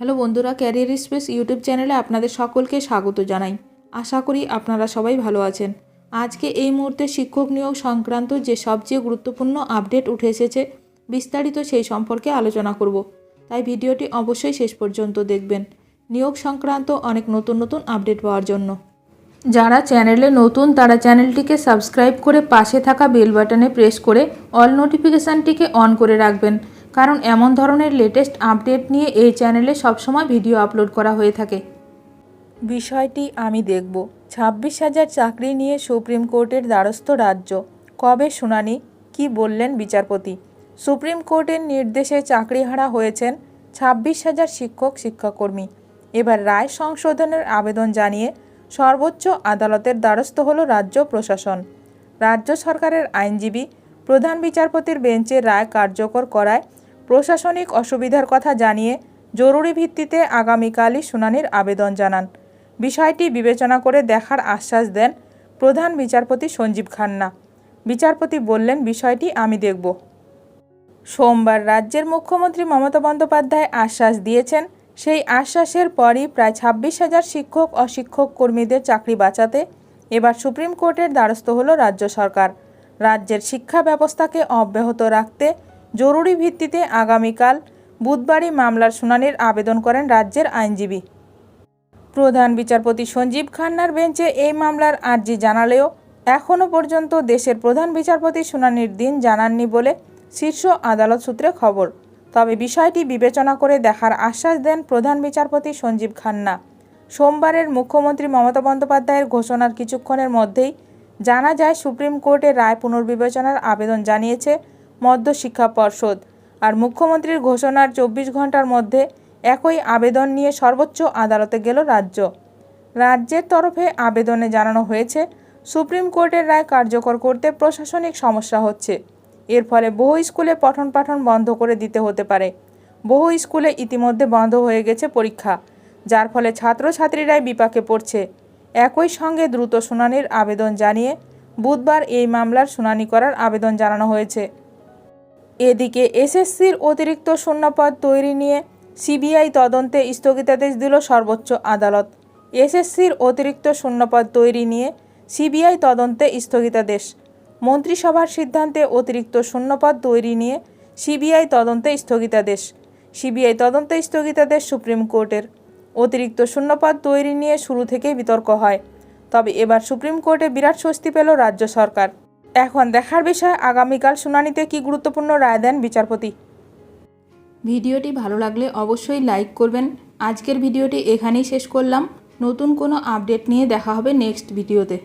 Hello বন্ধুরা, career space YouTube চ্যানেলে আপনাদের সকলকে স্বাগত জানাই। আশা করি আপনারা সবাই ভালো আছেন। আজকে এই মুহূর্তে শিক্ষক নিয়োগ সংক্রান্ত যে সবচেয়ে গুরুত্বপূর্ণ আপডেট উঠে এসেছে, বিস্তারিত সেই সম্পর্কে আলোচনা করব। তাই ভিডিওটি অবশ্যই শেষ পর্যন্ত দেখবেন নিয়োগ সংক্রান্ত অনেক নতুন আপডেট পাওয়ার জন্য। যারা চ্যানেলে নতুন তারা চ্যানেলটিকে সাবস্ক্রাইব করে পাশে থাকা বেল বাটনে প্রেস করে অল নোটিফিকেশানটিকে অন করে রাখবেন, কারণ এমন ধরনের লেটেস্ট আপডেট নিয়ে এই চ্যানেলে সবসময় ভিডিও আপলোড করা হয়ে থাকে। বিষয়টি আমি দেখব। 26,000 চাকরি নিয়ে সুপ্রিম কোর্টের দ্বারস্থ রাজ্য, কবে শুনানি, কি বললেন বিচারপতি? সুপ্রিম কোর্টের নির্দেশে চাকরিহারা হয়েছেন 26,000 শিক্ষক শিক্ষাকর্মী। এবার রায় সংশোধনের আবেদন জানিয়ে সর্বোচ্চ আদালতের দ্বারস্থ হল রাজ্য প্রশাসন। রাজ্য সরকারের আইনজীবী প্রধান বিচারপতির বেঞ্চে রায় কার্যকর করায় প্রশাসনিক অসুবিধার কথা জানিয়ে জরুরি ভিত্তিতে আগামীকালই শুনানির আবেদন জানান। বিষয়টি বিবেচনা করে দেখার আশ্বাস দেন প্রধান বিচারপতি সঞ্জীব খান্না। বিচারপতি বললেন, বিষয়টি আমি দেখব। সোমবার রাজ্যের মুখ্যমন্ত্রী মমতা বন্দ্যোপাধ্যায় আশ্বাস দিয়েছেন। সেই আশ্বাসের পরই প্রায় 26,000 শিক্ষক অশিক্ষক কর্মীদের চাকরি বাঁচাতে এবার সুপ্রিম কোর্টের দ্বারস্থ হল রাজ্য সরকার। রাজ্যের শিক্ষা ব্যবস্থাকে অব্যাহত রাখতে জরুরি ভিত্তিতে আগামীকাল বুধবারই মামলার শুনানির আবেদন করেন রাজ্যের আইনজীবী। প্রধান বিচারপতি সঞ্জীব খান্নার বেঞ্চে এই মামলার আর্জি জানালেও এখনও পর্যন্ত দেশের প্রধান বিচারপতি শুনানির দিন জানাননি বলে শীর্ষ আদালত সূত্রে খবর। তবে বিষয়টি বিবেচনা করে দেখার আশ্বাস দেন প্রধান বিচারপতি সঞ্জীব খান্না। সোমবারের মুখ্যমন্ত্রী মমতা বন্দ্যোপাধ্যায়ের ঘোষণার কিছুক্ষণের মধ্যেই জানা যায় সুপ্রিম কোর্টে রায় পুনর্বিবেচনার আবেদন জানিয়েছে মধ্যশিক্ষা পর্ষদ। আর মুখ্যমন্ত্রীর ঘোষণার 24 ঘন্টার মধ্যে একই আবেদন নিয়ে সর্বোচ্চ আদালতে গেল রাজ্য। রাজ্যের তরফে আবেদনে জানানো হয়েছে, সুপ্রিম কোর্টের রায় কার্যকর করতে প্রশাসনিক সমস্যা হচ্ছে। এর ফলে বহু স্কুলে পঠন পাঠন বন্ধ করে দিতে হতে পারে। বহু স্কুলে ইতিমধ্যে বন্ধ হয়ে গেছে পরীক্ষা, যার ফলে ছাত্রছাত্রীরাই বিপাকে পড়ছে। একই সঙ্গে দ্রুত শুনানির আবেদন জানিয়ে বুধবার এই মামলার শুনানি করার আবেদন জানানো হয়েছে। এদিকে এসএসসির অতিরিক্ত শূন্যপদ তৈরি নিয়ে সিবিআই তদন্তে স্থগিতাদেশ দিল সর্বোচ্চ আদালত। এসএসসির অতিরিক্ত শূন্যপদ তৈরি নিয়ে সিবিআই তদন্তে স্থগিতাদেশ। মন্ত্রিসভার সিদ্ধান্তে অতিরিক্ত শূন্যপদ তৈরি নিয়ে সিবিআই তদন্তে স্থগিতাদেশ। সিবিআই তদন্তে স্থগিতাদেশ সুপ্রিম কোর্টের। অতিরিক্ত শূন্যপদ তৈরি নিয়ে শুরু থেকেই বিতর্ক হয়, তবে এবার সুপ্রিম কোর্টে বিরাট স্বস্তি পেল রাজ্য সরকার। এখন দেখার বিষয় আগামীকাল শুনানিতে কী গুরুত্বপূর্ণ রায় দেন বিচারপতি। ভিডিওটি ভালো লাগলে অবশ্যই লাইক করবেন। আজকের ভিডিওটি এখানেই শেষ করলাম। নতুন কোনো আপডেট নিয়ে দেখা হবে নেক্সট ভিডিওতে।